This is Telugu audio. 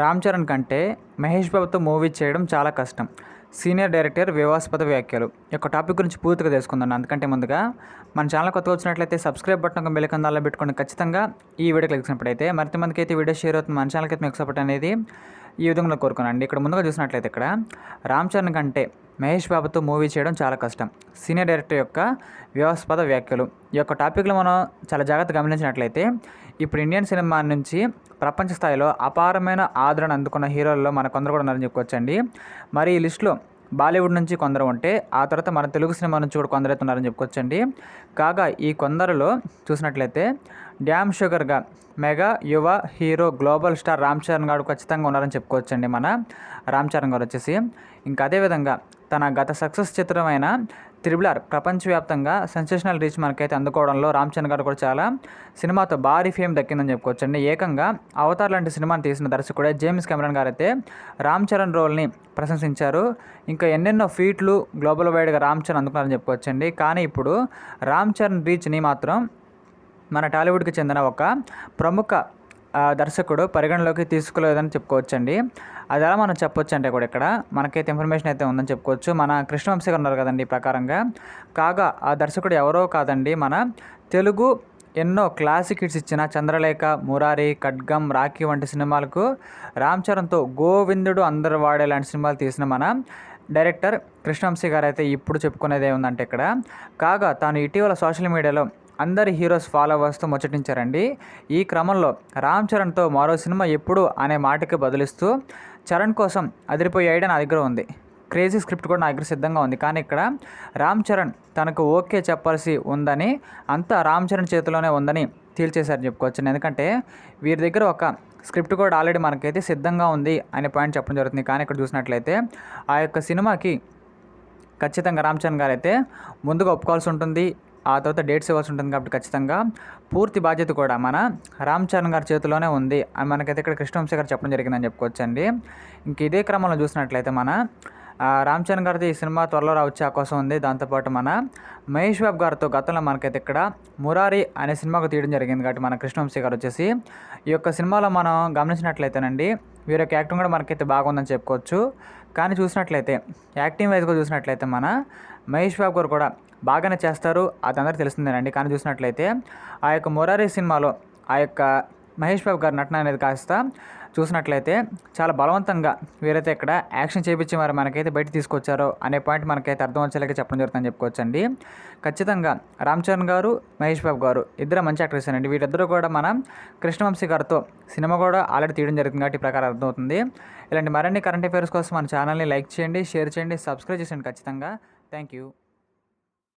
రామ్ చరణ్ కంటే మహేష్ బాబుతో మూవీ చేయడం చాలా కష్టం. సీనియర్ డైరెక్టర్ వివాదాస్పద వ్యాఖ్యలు. ఈ యొక్క టాపిక్ గురించి పూర్తిగా తెలుసుకుందాం. అందుకంటే ముందుగా మన ఛానల్ కొత్తగా వచ్చినట్లయితే సబ్స్క్రైబ్ బటన్ బెల్ ఐకాన్ దానిలో పెట్టుకోండి. ఖచ్చితంగా ఈ వీడియో క్లిక్ చేసినప్పుడైతే మరింత మందికి అయితే వీడియో షేర్ అవుతుంది. మన ఛానల్కి అయితే మీకు సపోర్ట్ అనేది ఈ విధంగా కోరుకున్నాను. ఇక్కడ ముందుగా చూసినట్లయితే ఇక్కడ రామ్ చరణ్ కంటే మహేష్ బాబుతో మూవీ చేయడం చాలా కష్టం. సీనియర్ డైరెక్టర్ యొక్క వివాదాస్పద వ్యాఖ్యలు. ఈ యొక్క టాపిక్లో మనం చాలా జాగ్రత్తగా గమనించినట్లయితే ఇప్పుడు ఇండియన్ సినిమా నుంచి ప్రపంచ స్థాయిలో అపారమైన ఆదరణ అందుకున్న హీరోల్లో మన కొందరు కూడా ఉన్నారని చెప్పుకోవచ్చండి. మరి ఈ లిస్టులో బాలీవుడ్ నుంచి కొందరు ఉంటే ఆ తర్వాత మన తెలుగు సినిమా నుంచి కూడా కొందరైతే ఉన్నారని చెప్పుకోవచ్చండి. కాగా ఈ కొందరిలో చూసినట్లయితే డ్యామ్ షుగర్గా మెగా యువ hero global star Ram Charan గారు ఖచ్చితంగా ఉన్నారని చెప్పుకోవచ్చండి. మన రామ్ చరణ్ గారు వచ్చేసి ఇంకా అదేవిధంగా తన గత సక్సెస్ చిత్రమైన త్రిబుల్ ప్రపంచవ్యాప్తంగా సెన్సేషనల్ రీచ్ మనకైతే అందుకోవడంలో రామ్ చరణ్ గారు కూడా చాలా సినిమాతో భారీ ఫేమ్ దక్కిందని చెప్పుకోవచ్చండి. ఏకంగా అవతార్ లాంటి సినిమాని తీసిన దర్శకుడే జేమ్స్ కెమెరాన్ గారు అయితే రామ్ చరణ్ రోల్ని ప్రశంసించారు. ఇంకా ఎన్నెన్నో ఫీట్లు గ్లోబల్ వైడ్గా రామ్ చరణ్ అందుకున్నారని చెప్పుకోవచ్చండి. కానీ ఇప్పుడు రామ్ చరణ్ రీచ్ని మాత్రం మన టాలీవుడ్కి చెందిన ఒక ప్రముఖ దర్శకుడు పరిగణలోకి తీసుకోలేదని చెప్పుకోవచ్చండి. అది ఎలా మనం చెప్పొచ్చు అంటే కూడా ఇక్కడ మనకైతే ఇన్ఫర్మేషన్ అయితే ఉందని చెప్పుకోవచ్చు. మన కృష్ణవంశీ గారు ఉన్నారు కదండి ఈ ప్రకారంగా. కాగా ఆ దర్శకుడు ఎవరో కాదండి, మన తెలుగు ఎన్నో క్లాసిక్ హిట్స్ ఇచ్చిన చంద్రలేఖ, మురారి, ఖడ్గం, రాఖీ వంటి సినిమాలకు రామ్ చరణ్తో గోవిందుడు అందరు వాడే లాంటి సినిమాలు తీసిన మన డైరెక్టర్ కృష్ణవంశీ గారు అయితే ఇప్పుడు చెప్పుకునేదే ఉందంటే ఇక్కడ. కాగా తాను ఇటీవల సోషల్ మీడియాలో అందరి హీరోస్ ఫాలోవర్స్తో ముచ్చటించారండి. ఈ క్రమంలో రామ్ చరణ్తో మరో సినిమా ఎప్పుడు అనే మాటకి బదులిస్తూ చరణ్ కోసం అదిరిపోయే ఐడియా నా దగ్గర ఉంది, క్రేజీ స్క్రిప్ట్ కూడా నా దగ్గర సిద్ధంగా ఉంది, కానీ ఇక్కడ రామ్ చరణ్ తనకు ఓకే చెప్పాల్సి ఉందని, అంతా రామ్ చరణ్ చేతిలోనే ఉందని తేల్చేశారని చెప్పుకోవచ్చు. ఎందుకంటే వీరి దగ్గర ఒక స్క్రిప్ట్ కూడా ఆల్రెడీ మనకైతే సిద్ధంగా ఉంది అనే పాయింట్ చెప్పడం జరుగుతుంది. కానీ ఇక్కడ చూసినట్లయితే ఆ యొక్క సినిమాకి ఖచ్చితంగా రామ్ చరణ్ గారు అయితే ముందుగా ఒప్పుకోవాల్సి ఉంటుంది, ఆ తర్వాత డేట్స్ ఇవ్వాల్సి ఉంటుంది. కాబట్టి ఖచ్చితంగా పూర్తి బాధ్యత కూడా మన రామ్ చరణ్ గారి చేతిలోనే ఉంది అని మనకైతే ఇక్కడ కృష్ణవంశీ గారు చెప్పడం జరిగిందని చెప్పుకోవచ్చండి. ఇంక ఇదే క్రమంలో చూసినట్లయితే మన రామ్ చరణ్ గారితో ఈ సినిమా త్వరలో వచ్చే అవకాశం ఉంది. దాంతోపాటు మన మహేష్ బాబు గారితో గతంలో మనకైతే ఇక్కడ మురారి అనే సినిమాకు తీయడం జరిగింది. కాబట్టి మన కృష్ణవంశీ గారు వచ్చేసి ఈ యొక్క సినిమాలో మనం గమనించినట్లయితేనండి వీరి యొక్క యాక్టింగ్ కూడా మనకైతే బాగుందని చెప్పుకోవచ్చు. కానీ చూసినట్లయితే యాక్టింగ్ వైజ్గా చూసినట్లయితే మన మహేష్ బాబు గారు కూడా బాగానే చేస్తారు, అది అందరికీ తెలిసిందేనండి. కానీ చూసినట్లయితే ఆ యొక్క మురారి సినిమాలో ఆ యొక్క మహేష్ బాబు గారి నటన అనేది కాస్త చూసినట్లయితే చాలా బలవంతంగా వీరైతే ఇక్కడ యాక్షన్ చేయించి మరి మనకైతే బయట తీసుకొచ్చారో అనే పాయింట్ మనకైతే అర్థం వచ్చేలాగా చెప్పడం జరుగుతుందని చెప్పుకోవచ్చండి. ఖచ్చితంగా రామ్ చరణ్ గారు, మహేష్ బాబు గారు ఇద్దరు మంచి యాక్టర్స్ అండి. వీరిద్దరూ కూడా మనం కృష్ణవంశీ గారితో సినిమా కూడా ఆల్రెడీ తీయడం జరుగుతుంది కాబట్టి ఈ ప్రకారం అర్థమవుతుంది. ఇలాంటి మరిన్ని కరెంట్ అఫైర్స్ కోసం మన ఛానల్ని లైక్ చేయండి, షేర్ చేయండి, సబ్స్క్రైబ్ చేయండి ఖచ్చితంగా. Thank you.